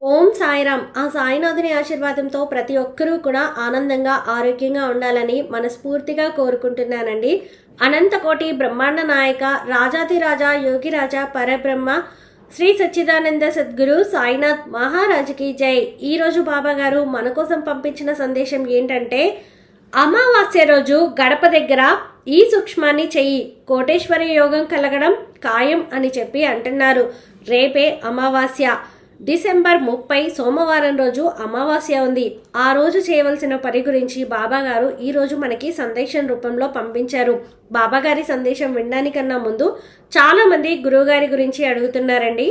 ఓం సాయిరామ్. ఆ సాయినాథుని ఆశీర్వాదంతో ప్రతి ఒక్కరూ కూడా ఆనందంగా ఆరోగ్యంగా ఉండాలని మనస్ఫూర్తిగా కోరుకుంటున్నానండి. అనంతకోటి బ్రహ్మాండ నాయక రాజాధిరాజా యోగిరాజా పరబ్రహ్మ శ్రీ సచ్చిదానంద సద్గురు సాయినాథ్ మహారాజుకి జై. ఈరోజు బాబా గారు మన కోసం పంపించిన సందేశం ఏంటంటే, అమావాస్య రోజు గడప దగ్గర ఈ సూక్ష్మాన్ని చెయ్యి, కోటేశ్వర యోగం కలగడం ఖాయం అని చెప్పి అంటున్నారు. రేపే అమావాస్య, డిసెంబర్ 30 సోమవారం రోజు అమావాస్య ఉంది. ఆ రోజు చేయవలసిన పని గురించి బాబా గారు ఈరోజు మనకి సందేశం రూపంలో పంపించారు. బాబా గారి సందేశం వినడానికన్నా ముందు చాలా మంది గురువుగారి గురించి అడుగుతున్నారండి.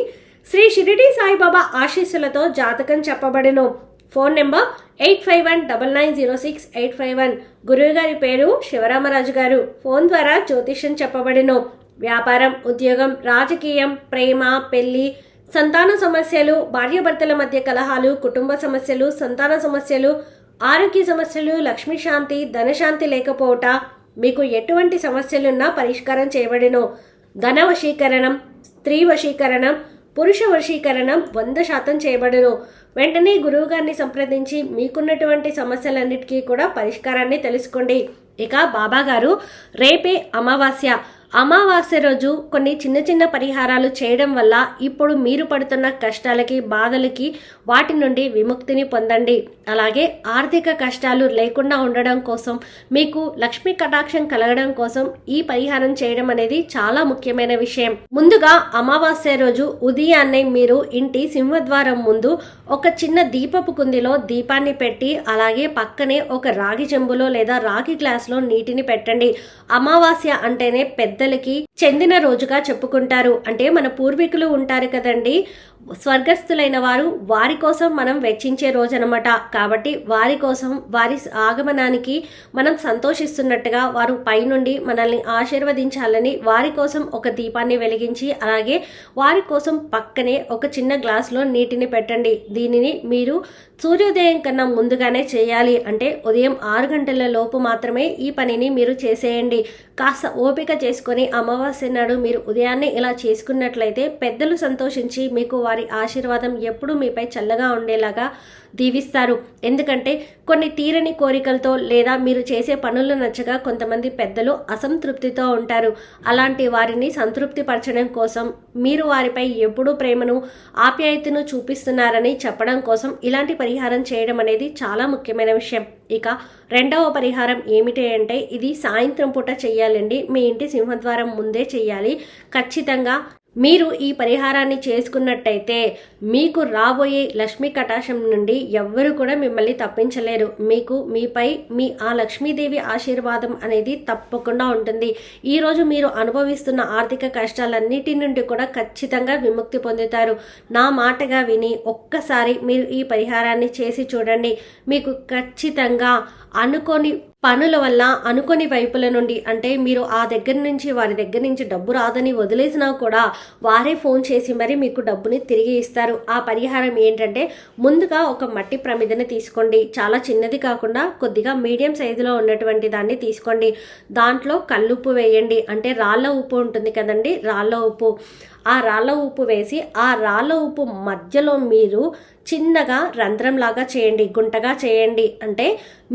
శ్రీ షిరిడి సాయిబాబా ఆశీస్సులతో జాతకం చెప్పబడెను. Phone number 8519906851. గురువుగారి పేరు శివరామరాజు గారు. ఫోన్ ద్వారా జ్యోతిష్యం చెప్పబడెను. వ్యాపారం, ఉద్యోగం, రాజకీయం, ప్రేమ, పెళ్లి, సంతాన సమస్యలు, భార్యాభర్తల మధ్య కలహాలు, కుటుంబ సమస్యలు, సంతాన సమస్యలు, ఆరోగ్య సమస్యలు, లక్ష్మీ శాంతి, ధనశాంతి లేకపోవట, మీకు ఎటువంటి సమస్యలున్నా పరిష్కారం చేయబడెను. ధన వశీకరణం, స్త్రీ వశీకరణం, పురుష వశీకరణం 100% చేయబడెను. వెంటనే గురువు గారిని సంప్రదించి మీకున్నటువంటి సమస్యలన్నిటికీ కూడా పరిష్కారాన్ని తెలుసుకోండి. ఇక బాబా గారు రేపే అమావాస్య రోజు కొన్ని చిన్న చిన్న పరిహారాలు చేయడం వల్ల ఇప్పుడు మీరు పడుతున్న కష్టాలకి, బాధలకి వాటి నుండి విముక్తిని పొందండి. అలాగే ఆర్థిక కష్టాలు లేకుండా ఉండడం కోసం, మీకు లక్ష్మీ కటాక్షం కలగడం కోసం ఈ పరిహారం చేయడం అనేది చాలా ముఖ్యమైన విషయం. ముందుగా అమావాస్య రోజు ఉదయాన్నే మీరు ఇంటి సింహద్వారం ముందు ఒక చిన్న దీపపు కుందిలో దీపాన్ని పెట్టి, అలాగే పక్కనే ఒక రాగి చెంబులో లేదా రాగి గ్లాసులో నీటిని పెట్టండి. అమావాస్య అంటేనే పెద్దలకి చెందిన రోజుగా చెప్పుకుంటారు. అంటే మన పూర్వీకులు ఉంటారు కదండి, స్వర్గస్థులైన వారి కోసం మనం వెచ్చించే రోజు అనమాట. కాబట్టి వారి కోసం, వారి ఆగమనానికి మనం సంతోషిస్తున్నట్టుగా వారు పైనుండి మనల్ని ఆశీర్వదించాలని వారి కోసం ఒక దీపాన్ని వెలిగించి, అలాగే వారి కోసం పక్కనే ఒక చిన్న గ్లాసులో నీటిని పెట్టండి. దీనిని మీరు సూర్యోదయం కన్నా ముందుగానే చేయాలి. అంటే ఉదయం 6 గంటల లోపు మాత్రమే ఈ పనిని మీరు చేసేయండి. కాస్త ఓపిక చేసుకొని అమావాస్య నాడు మీరు ఉదయాన్నే ఇలా చేసుకున్నట్లయితే పెద్దలు సంతోషించి మీకు వారి ఆశీర్వాదం ఎప్పుడూ మీపై చల్లగా ఉండేలాగా దీవిస్తారు. ఎందుకంటే కొన్ని తీరని కోరికలతో లేదా మీరు చేసే పనులు నచ్చగా కొంతమంది పెద్దలు అసంతృప్తితో ఉంటారు. అలాంటి వారిని సంతృప్తి పరచడం కోసం, మీరు వారిపై ఎప్పుడూ ప్రేమను, ఆప్యాయతను చూపిస్తున్నారని చెప్పడం కోసం ఇలాంటి పరిహారం చేయడం అనేది చాలా ముఖ్యమైన విషయం. ఇక రెండవ పరిహారం ఏమిటి అంటే, ఇది సాయంత్రం పూట చెయ్యాలండి. మీ ఇంటి సింహద్వారం ముందే చెయ్యాలి. ఖచ్చితంగా మీరు ఈ పరిహారాన్ని చేసుకున్నట్టయితే మీకు రాబోయే లక్ష్మీ కటాక్షం నుండి ఎవ్వరు కూడా మిమ్మల్ని తప్పించలేరు. మీపై ఆ లక్ష్మీదేవి ఆశీర్వాదం అనేది తప్పకుండా ఉంటుంది. ఈరోజు మీరు అనుభవిస్తున్న ఆర్థిక కష్టాలన్నిటి నుండి కూడా ఖచ్చితంగా విముక్తి పొందుతారు. నా మాటగా విని ఒక్కసారి మీరు ఈ పరిహారాన్ని చేసి చూడండి. మీకు ఖచ్చితంగా అనుకోని పనుల వల్ల, అనుకోని వైపుల నుండి, అంటే మీరు వారి దగ్గర నుంచి డబ్బు రాదని వదిలేసినా కూడా వారే ఫోన్ చేసి మరి మీకు డబ్బుని తిరిగి ఇస్తారు. ఆ పరిహారం ఏంటంటే, ముందుగా ఒక మట్టి ప్రమిదని తీసుకోండి. చాలా చిన్నది కాకుండా కొద్దిగా మీడియం సైజులో ఉన్నటువంటి దాన్ని తీసుకోండి. దాంట్లో కల్లుప్పు వేయండి. అంటే రాళ్ళ ఉప్పు ఉంటుంది కదండి, రాళ్ళ ఉప్పు. ఆ రాళ్ళ ఉప్పు వేసి, ఆ రాళ్ళ ఉప్పు మధ్యలో మీరు చిన్నగా రంధ్రంలాగా చేయండి, గుంటగా చేయండి. అంటే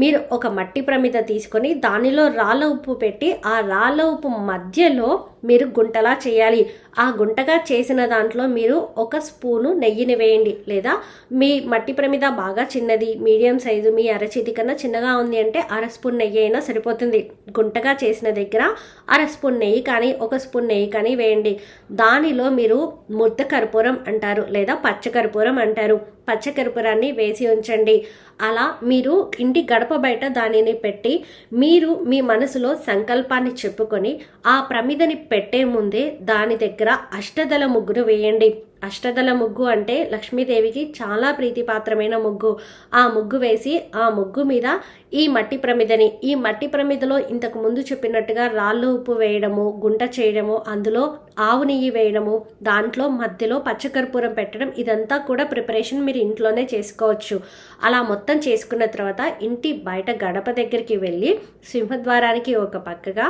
మీరు ఒక మట్టి ప్రమిద తీసుకొని దానిలో రాళ్ళ ఉప్పు పెట్టి, ఆ రాళ్ళ ఉప్పు మధ్యలో మీరు గుంటలా చేయాలి. ఆ గుంటగా చేసిన దాంట్లో మీరు 1 స్పూను నెయ్యిని వేయండి. లేదా మీ మట్టి ప్రమిద బాగా చిన్నది, మీడియం సైజు, మీ అరచేతి కన్నా చిన్నగా ఉంది అంటే 1/2 స్పూన్ నెయ్యి అయినా సరిపోతుంది. గుంటగా చేసిన దగ్గర 1/2 స్పూన్ నెయ్యి కానీ 1 స్పూన్ నెయ్యి కానీ వేయండి. దానిలో మీరు ముద్ద కర్పూరం అంటారు లేదా పచ్చ కర్పూరం అంటారు, పచ్చ కర్పూరాన్ని వేసి ఉంచండి. అలా మీరు ఇంటి గడప బయట దానిని పెట్టి, మీరు మీ మనసులో సంకల్పాన్ని చెప్పుకొని ఆ ప్రమిదని పెట్టే ముందే దాని దగ్గర అష్టదళ ముగ్గును వేయండి. అష్టదళ ముగ్గు అంటే లక్ష్మీదేవికి చాలా ప్రీతిపాత్రమైన ముగ్గు. ఆ ముగ్గు వేసి, ఆ ముగ్గు మీద ఈ మట్టి ప్రమిదలో ఇంతకు ముందు చెప్పినట్టుగా రాళ్ళు ఉప్పు వేయడము, గుంట చేయడము, అందులో ఆవు నెయ్యి వేయడము, దాంట్లో మధ్యలో పచ్చకర్పూరం పెట్టడం, ఇదంతా కూడా ప్రిపరేషన్ మీరు ఇంట్లోనే చేసుకోవచ్చు. అలా మొత్తం చేసుకున్న తర్వాత ఇంటి బయట గడప దగ్గరికి వెళ్ళి సింహద్వారానికి ఒక పక్కగా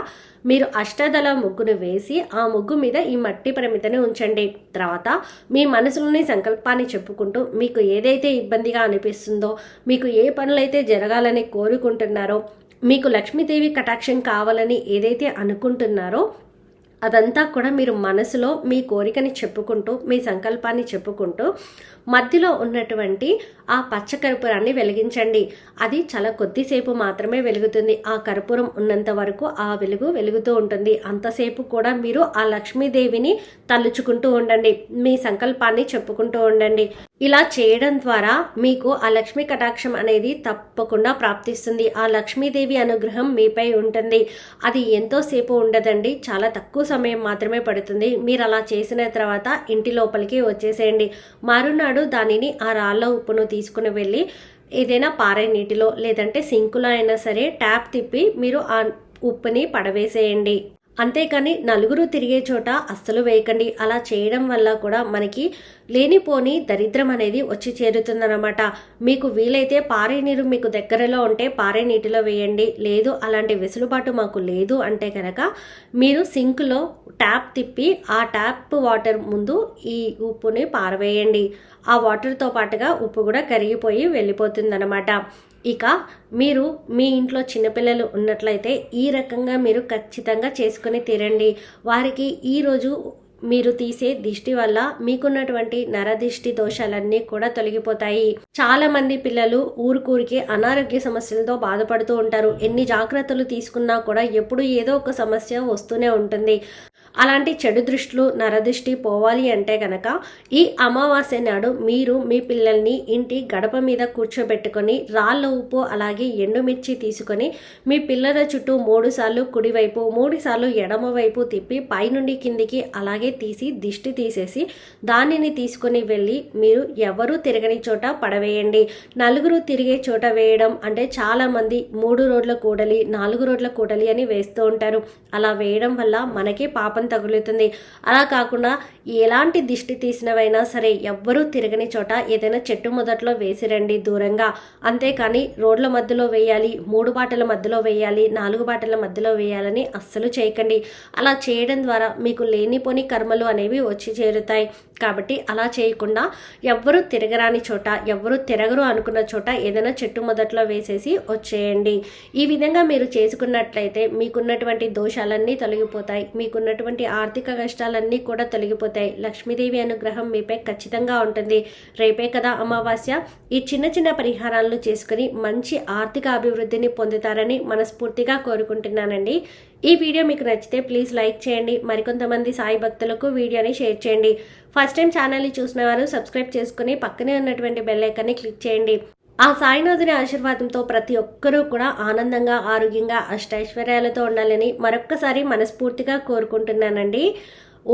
మీరు అష్టదళ ముగ్గును వేసి ఆ ముగ్గు మీద ఈ మట్టి ప్రమితని ఉంచండి. తర్వాత మీ మనసులోని సంకల్పాన్ని చెప్పుకుంటూ మీకు ఏదైతే ఇబ్బందిగా అనిపిస్తుందో, మీకు ఏ పనులైతే జరగాలని కోరుకుంటున్నారో, మీకు లక్ష్మీదేవి కటాక్షం కావాలని ఏదైతే అనుకుంటున్నారో అదంతా కూడా మీరు మనసులో మీ కోరికని చెప్పుకుంటూ, మీ సంకల్పాన్ని చెప్పుకుంటూ మధ్యలో ఉన్నటువంటి ఆ పచ్చ కర్పూరాన్ని వెలిగించండి. అది చాలా కొద్దిసేపు మాత్రమే వెలుగుతుంది. ఆ కర్పూరం ఉన్నంత వరకు ఆ వెలుగు వెలుగుతూ ఉంటుంది. అంతసేపు కూడా మీరు ఆ లక్ష్మీదేవిని తలుచుకుంటూ ఉండండి, మీ సంకల్పాన్ని చెప్పుకుంటూ ఉండండి. ఇలా చేయడం ద్వారా మీకు ఆ లక్ష్మీ కటాక్షం అనేది తప్పకుండా ప్రాప్తిస్తుంది. ఆ లక్ష్మీదేవి అనుగ్రహం మీపై ఉంటుంది. అది ఎంతోసేపు ఉండదండి, చాలా తక్కువ సమయం మాత్రమే పడుతుంది. మీరు అలా చేసిన తర్వాత ఇంటి లోపలికి వచ్చేసేయండి. మరునాడు దానిని ఆ రాళ్ళ ఉప్పును తీసుకుని వెళ్ళి ఏదైనా పారే నీటిలో లేదంటే సింకులో అయినా సరే ట్యాప్ తిప్పి మీరు ఆ ఉప్పుని పడవేసేయండి. అంతేకాని నలుగురు తిరిగే చోట అస్సలు వేయకండి. అలా చేయడం వల్ల కూడా మనకి లేనిపోని దరిద్రం అనేది వచ్చి చేరుతుందన్నమాట. మీకు వీలైతే పారే నీరు మీకు దగ్గరలో ఉంటే పారే నీటిలో వేయండి. లేదు అలాంటి వెసులుబాటు మాకు లేదు అంటే కనుక మీరు సింక్లో ట్యాప్ తిప్పి ఆ ట్యాప్ వాటర్ ముందు ఈ ఉప్పుని పారవేయండి. ఆ వాటర్తో పాటుగా ఉప్పు కూడా కరిగిపోయి వెళ్ళిపోతుందన్నమాట. ఇక మీరు మీ ఇంట్లో చిన్నపిల్లలు ఉన్నట్లయితే ఈ రకంగా మీరు ఖచ్చితంగా చేసుకుని తీరండి. వారికి ఈరోజు మీరు తీసే దిష్టి వల్ల మీకున్నటువంటి నరదిష్టి దోషాలన్నీ కూడా తొలగిపోతాయి. చాలా మంది పిల్లలు ఊరికూరికి అనారోగ్య సమస్యలతో బాధపడుతూ ఉంటారు. ఎన్ని జాగ్రత్తలు తీసుకున్నా కూడా ఎప్పుడు ఏదో ఒక సమస్య వస్తూనే ఉంటుంది. అలాంటి చెడు దృష్టిలు నరదృష్టి పోవాలి అంటే కనుక ఈ అమావాస్య నాడు మీరు మీ పిల్లల్ని ఇంటి గడప మీద కూర్చోబెట్టుకొని రాళ్ళ ఉప్పు అలాగే ఎండుమిర్చి తీసుకొని మీ పిల్లల చుట్టూ 3 సార్లు కుడివైపు 3 సార్లు ఎడమ వైపు తిప్పి పైనుండి కిందికి అలాగే తీసి దిష్టి తీసేసి దానిని తీసుకొని వెళ్ళి మీరు ఎవరు తిరగని చోట పడవేయండి. నలుగురు తిరిగే చోట వేయడం అంటే చాలామంది 3 రోడ్ల కూడలి 4 రోడ్ల కూడలి అని వేస్తూ ఉంటారు. అలా వేయడం వల్ల మనకి పాపం తగులుతుంది. అలా కాకుండా ఎలాంటి దిష్టి తీసినవైనా సరే ఎవ్వరూ తిరగని చోట ఏదైనా చెట్టు మొదట్లో వేసిరండి దూరంగా. అంతేకాని రోడ్ల మధ్యలో వేయాలి, 3 బాటల మధ్యలో వేయాలి, 4 బాటల మధ్యలో వేయాలని అస్సలు చేయకండి. అలా చేయడం ద్వారా మీకు లేనిపోని కర్మలు అనేవి వచ్చి చేరుతాయి. కాబట్టి అలా చేయకుండా ఎవ్వరూ తిరగరాని చోట, ఎవ్వరూ తిరగరు అనుకున్న చోట ఏదైనా చెట్టు మొదట్లో వేసేసి వచ్చేయండి. ఈ విధంగా మీరు చేసుకున్నట్లయితే మీకున్నటువంటి దోషాలన్నీ తొలగిపోతాయి. మీకున్నటువంటి ఆర్థిక కష్టాలన్నీ కూడా తొలగిపోతాయి. లక్ష్మీదేవి అనుగ్రహం మీపై ఖచ్చితంగా ఉంటుంది. రేపే కదా అమావాస్య. ఈ చిన్న చిన్న పరిహారాలను చేసుకుని మంచి ఆర్థిక అభివృద్ధిని పొందుతారని మనస్ఫూర్తిగా కోరుకుంటున్నానండి. ఈ వీడియో మీకు నచ్చితే ప్లీజ్ లైక్ చేయండి. మరికొంతమంది సాయి భక్తులకు వీడియోని షేర్ చేయండి. ఫస్ట్ టైం ఛానల్ని చూసిన వారు సబ్స్క్రైబ్ చేసుకుని పక్కనే ఉన్నటువంటి బెల్ ఐకాన్ని క్లిక్ చేయండి. ఆ సాయినాథుని ఆశీర్వాదంతో ప్రతి ఒక్కరూ కూడా ఆనందంగా ఆరోగ్యంగా అష్టైశ్వర్యాలతో ఉండాలని మరొక్కసారి మనస్ఫూర్తిగా కోరుకుంటున్నానండి.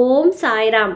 ఓం సాయిరామ్.